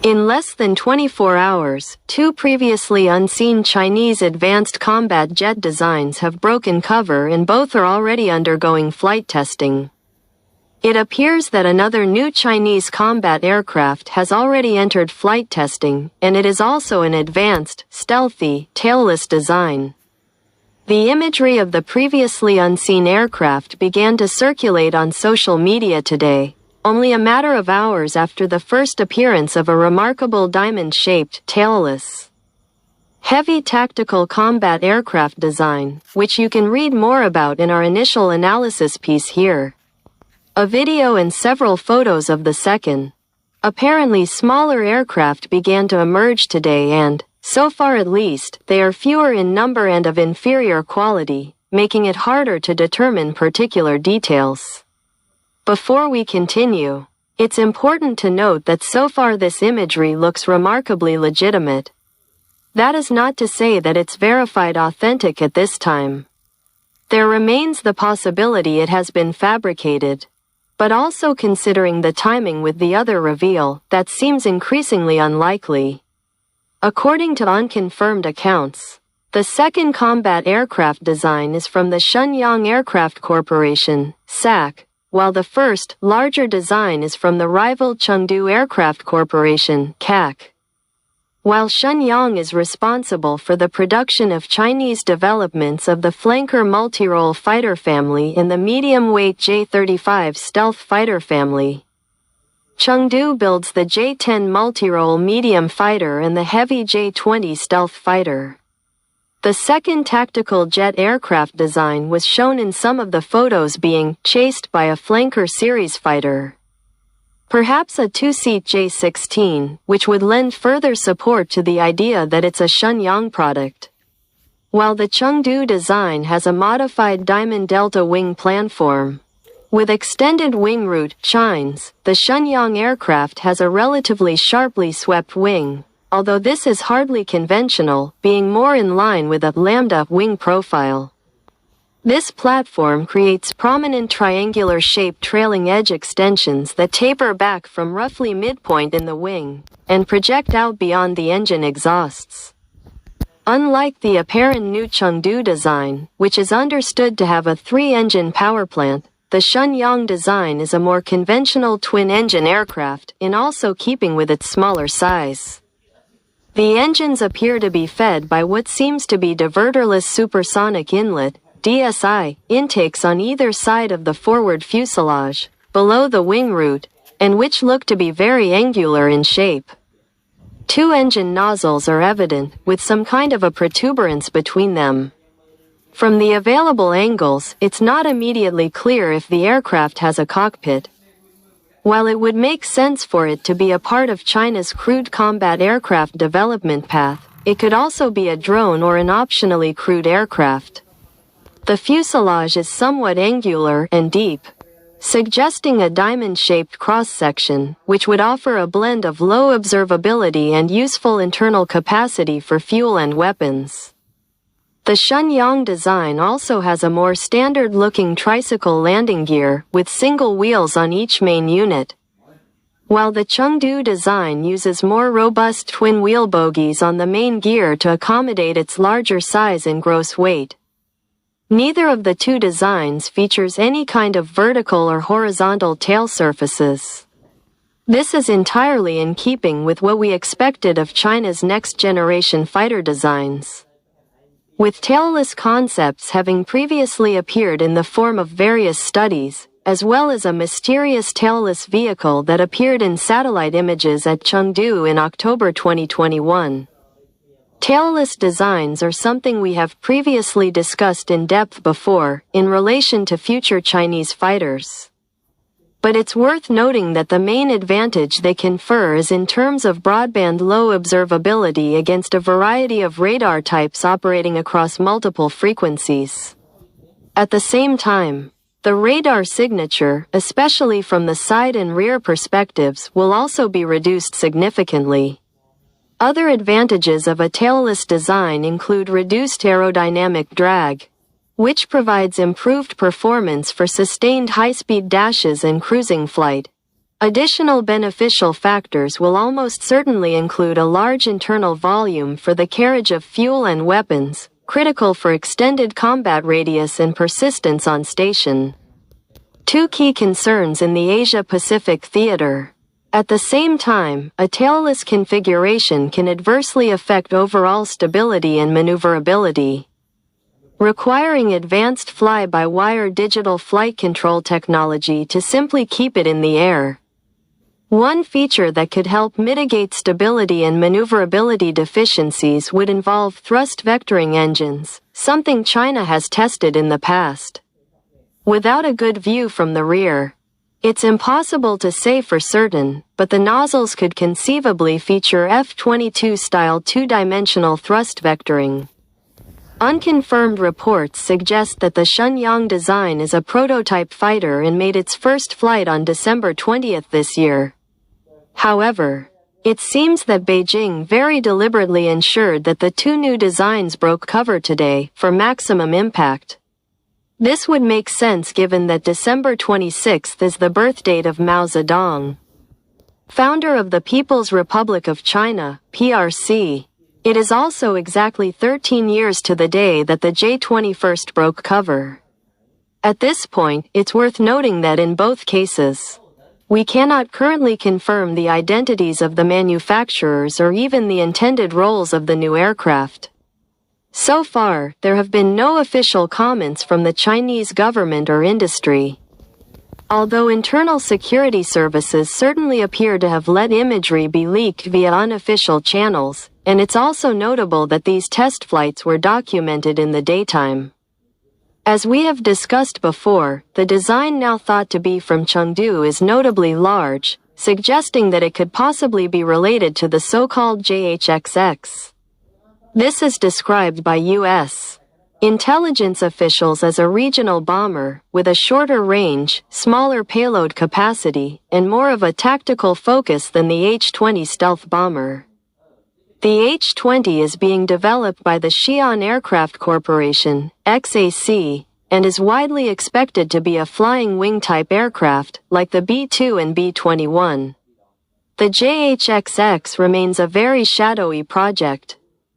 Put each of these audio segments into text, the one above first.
In less than 24 hours, two previously unseen Chinese advanced combat jet designs have broken cover and both are already undergoing flight testing. It appears that another new Chinese combat aircraft has already entered flight testing, and it is also an advanced, stealthy, tailless design. The imagery of the previously unseen aircraft began to circulate on social media today, only a matter of hours after the first appearance of a remarkable diamond-shaped Tailless heavy tactical combat aircraft design, which you can read more about in our initial analysis piece here. A video and several photos of the second, apparently smaller aircraft began to emerge today and, so far at least, they are fewer in number and of inferior quality, making it harder to determine particular details. Before we continue, it's important to note that so far this imagery looks remarkably legitimate. That is not to say that it's verified authentic at this time. There remains the possibility it has been fabricated. But also considering the timing with the other reveal, that seems increasingly unlikely. According to unconfirmed accounts, the second combat aircraft design is from the Shenyang Aircraft Corporation, SAC, while the first, larger design is from the rival Chengdu Aircraft Corporation, CAC. While Shenyang is responsible for the production of Chinese developments of the flanker multirole fighter family and the medium-weight J-35 stealth fighter family, Chengdu builds the J-10 multirole medium fighter and the heavy J-20 stealth fighter. The second tactical jet aircraft design was shown in some of the photos being chased by a flanker series fighter. Perhaps a two-seat J-16, which would lend further support to the idea that it's a Shenyang product. While the Chengdu design has a modified Diamond Delta wing planform, with extended wing root chines, the Shenyang aircraft has a relatively sharply swept wing, although this is hardly conventional, being more in line with a lambda wing profile. This platform creates prominent triangular-shaped trailing edge extensions that taper back from roughly midpoint in the wing and project out beyond the engine exhausts. Unlike the apparent new Chengdu design, which is understood to have a three-engine power plant, the Shenyang design is a more conventional twin-engine aircraft in also keeping with its smaller size. The engines appear to be fed by what seems to be diverterless supersonic inlet DSI intakes on either side of the forward fuselage, below the wing root, and which look to be very angular in shape. Two engine nozzles are evident, with some kind of a protuberance between them. From the available angles, it's not immediately clear if the aircraft has a cockpit. While it would make sense for it to be a part of China's crewed combat aircraft development path, it could also be a drone or an optionally crewed aircraft. The fuselage is somewhat angular and deep, suggesting a diamond-shaped cross-section, which would offer a blend of low observability and useful internal capacity for fuel and weapons. The Shenyang design also has a more standard-looking tricycle landing gear, with single wheels on each main unit, while the Chengdu design uses more robust twin-wheel bogies on the main gear to accommodate its larger size and gross weight. Neither of the two designs features any kind of vertical or horizontal tail surfaces. This is entirely in keeping with what we expected of China's next-generation fighter designs. With tailless concepts having previously appeared in the form of various studies, as well as a mysterious tailless vehicle that appeared in satellite images at Chengdu in October 2021. Tailless designs are something we have previously discussed in depth before, in relation to future Chinese fighters. But it's worth noting that the main advantage they confer is in terms of broadband low observability against a variety of radar types operating across multiple frequencies. At the same time, the radar signature, especially from the side and rear perspectives, will also be reduced significantly. Other advantages of a tailless design include reduced aerodynamic drag, which provides improved performance for sustained high-speed dashes and cruising flight, Additional beneficial factors will almost certainly include a large internal volume for the carriage of fuel and weapons, critical for extended combat radius and persistence on station. Two key concerns in the Asia-Pacific theater. At the same time, a tailless configuration can adversely affect overall stability and maneuverability, requiring advanced fly-by-wire digital flight control technology to simply keep it in the air. One feature that could help mitigate stability and maneuverability deficiencies would involve thrust vectoring engines, something China has tested in the past. Without a good view from the rear, it's impossible to say for certain, but the nozzles could conceivably feature F-22-style two-dimensional thrust vectoring. Unconfirmed reports suggest that the Shenyang design is a prototype fighter and made its first flight on December 20 this year. However, it seems that Beijing very deliberately ensured that the two new designs broke cover today for maximum impact. This would make sense given that December 26 is the birthdate of Mao Zedong, founder of the People's Republic of China, PRC. It is also exactly 13 years to the day that the J-21 broke cover. At this point, it's worth noting that in both cases, we cannot currently confirm the identities of the manufacturers or even the intended roles of the new aircraft. So far, there have been no official comments from the Chinese government or industry. Although internal security services certainly appear to have let imagery be leaked via unofficial channels, and it's also notable that these test flights were documented in the daytime. As we have discussed before, the design now thought to be from Chengdu is notably large, suggesting that it could possibly be related to the so-called JHXX. This is described by U.S. intelligence officials as a regional bomber, with a shorter range, smaller payload capacity, and more of a tactical focus than the H-20 stealth bomber. The H-20 is being developed by the Xi'an Aircraft Corporation, XAC, and is widely expected to be a flying wing-type aircraft, like the B-2 and B-21. The JHXX remains a very shadowy project,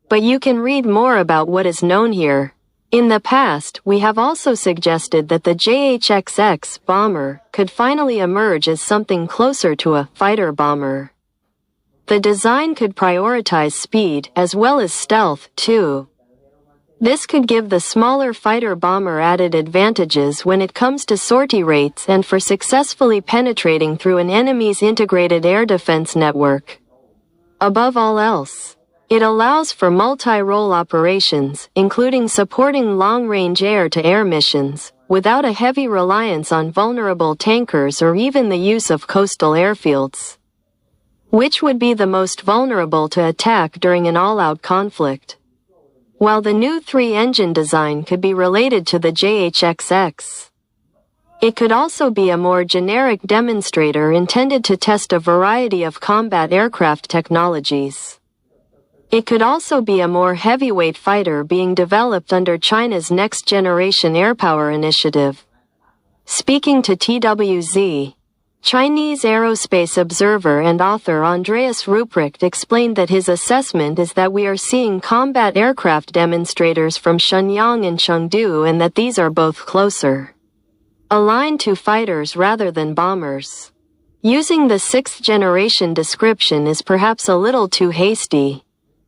but you can read more about what is known here. In the past, we have also suggested that the JHXX bomber could finally emerge as something closer to a fighter bomber. The design could prioritize speed as well as stealth, too. This could give the smaller fighter bomber added advantages when it comes to sortie rates and for successfully penetrating through an enemy's integrated air defense network. Above all else, it allows for multi-role operations, including supporting long-range air-to-air missions, without a heavy reliance on vulnerable tankers or even the use of coastal airfields, which would be the most vulnerable to attack during an all-out conflict. While the new 3-engine design could be related to the JHXX, it could also be a more generic demonstrator intended to test a variety of combat aircraft technologies. It could also be a more heavyweight fighter being developed under China's next-generation airpower initiative. Speaking to TWZ, Chinese aerospace observer and author Andreas Ruprecht explained that his assessment is that we are seeing combat aircraft demonstrators from Shenyang and Chengdu and that these are both closer aligned to fighters rather than bombers. Using the 6th-generation description is perhaps a little too hasty,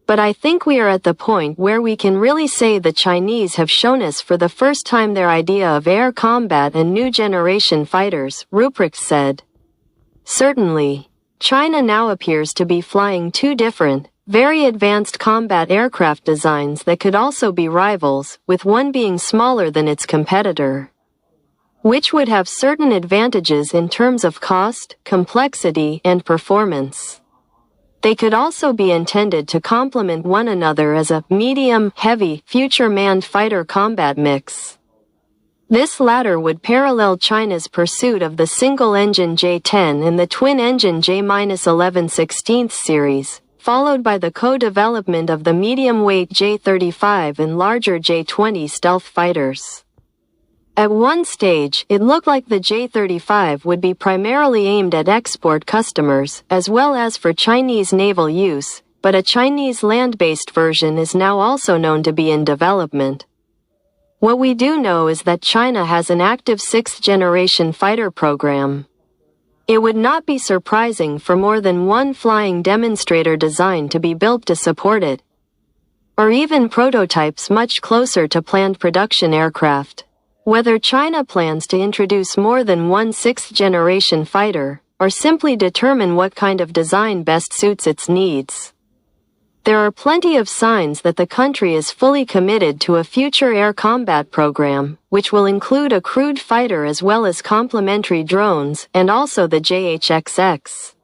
but I think we are at the point where we can really say the Chinese have shown us for the first time their idea of air combat and new-generation fighters, Ruprecht said. Certainly, China now appears to be flying two different, very advanced combat aircraft designs that could also be rivals, with one being smaller than its competitor, which would have certain advantages in terms of cost, complexity, and performance. They could also be intended to complement one another as a medium-heavy future manned fighter combat mix. This latter would parallel China's pursuit of the single-engine J-10 and the twin-engine J-11/16 series, followed by the co-development of the medium-weight J-35 and larger J-20 stealth fighters. At one stage, it looked like the J-35 would be primarily aimed at export customers, as well as for Chinese naval use, but a Chinese land-based version is now also known to be in development. What we do know is that China has an active sixth-generation fighter program. It would not be surprising for more than one flying demonstrator design to be built to support it, or even prototypes much closer to planned production aircraft. Whether China plans to introduce more than one sixth-generation fighter, or simply determine what kind of design best suits its needs. There are plenty of signs that the country is fully committed to a future air combat program, which will include a crewed fighter as well as complementary drones and also the JHXX,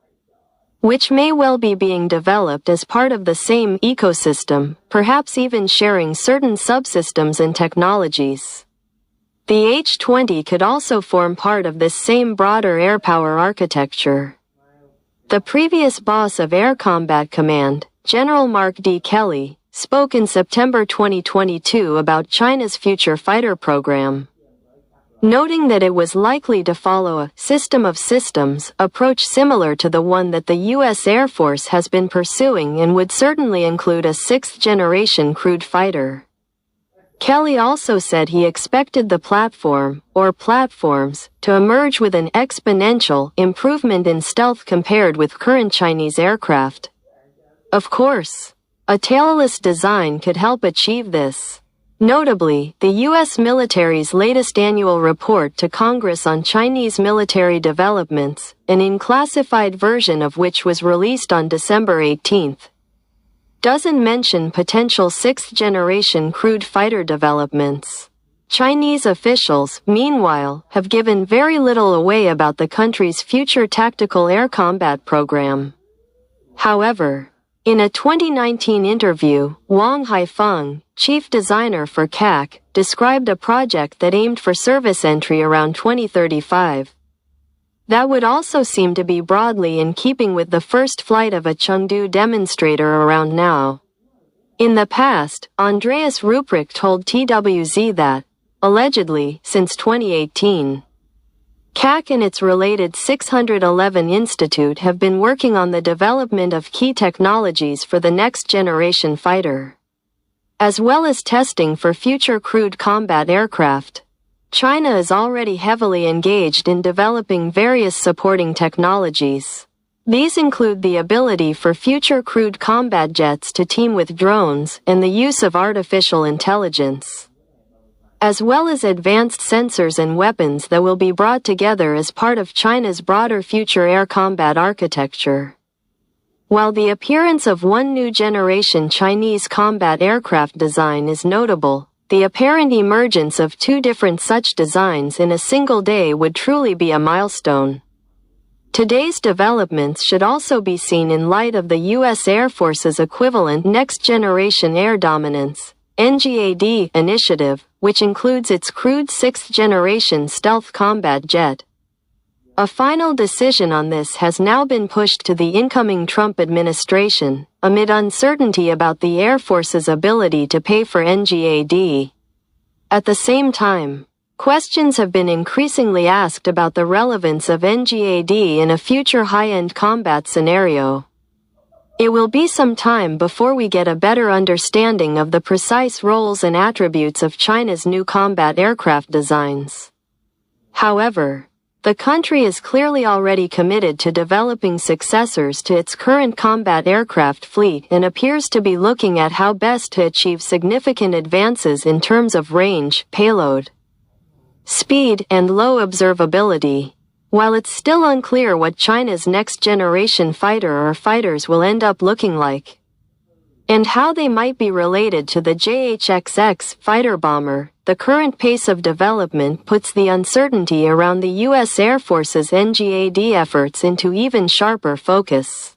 which may well be being developed as part of the same ecosystem, perhaps even sharing certain subsystems and technologies. The H-20 could also form part of this same broader air power architecture. The previous boss of Air Combat Command, General Mark D. Kelly, spoke in September 2022 about China's future fighter program, noting that it was likely to follow a system of systems approach similar to the one that the U.S. Air Force has been pursuing and would certainly include a sixth-generation crewed fighter. Kelly also said he expected the platform, or platforms, to emerge with an exponential improvement in stealth compared with current Chinese aircraft. Of course, a tailless design could help achieve this. Notably, the U.S. military's latest annual report to Congress on Chinese military developments, an unclassified version of which was released on December 18, doesn't mention potential sixth-generation crewed fighter developments. Chinese officials, meanwhile, have given very little away about the country's future tactical air combat program. However, in a 2019 interview, Wang Haifeng, chief designer for CAC, described a project that aimed for service entry around 2035. That would also seem to be broadly in keeping with the first flight of a Chengdu demonstrator around now. In the past, Andreas Ruprecht told TWZ that, allegedly, since 2018, CAC and its related 611 Institute have been working on the development of key technologies for the next-generation fighter, as well as testing for future crewed combat aircraft. China is already heavily engaged in developing various supporting technologies. These include the ability for future crewed combat jets to team with drones and the use of artificial intelligence, as well as advanced sensors and weapons that will be brought together as part of China's broader future air combat architecture. While the appearance of one new generation Chinese combat aircraft design is notable, the apparent emergence of two different such designs in a single day would truly be a milestone. Today's developments should also be seen in light of the U.S. Air Force's equivalent Next Generation Air Dominance (NGAD) initiative, which includes its crewed sixth-generation stealth combat jet. A final decision on this has now been pushed to the incoming Trump administration, amid uncertainty about the Air Force's ability to pay for NGAD. At the same time, questions have been increasingly asked about the relevance of NGAD in a future high-end combat scenario. It will be some time before we get a better understanding of the precise roles and attributes of China's new combat aircraft designs. However, the country is clearly already committed to developing successors to its current combat aircraft fleet and appears to be looking at how best to achieve significant advances in terms of range, payload, speed, and low observability. While it's still unclear what China's next-generation fighter or fighters will end up looking like, and how they might be related to the JHXX fighter bomber, the current pace of development puts the uncertainty around the U.S. Air Force's NGAD efforts into even sharper focus.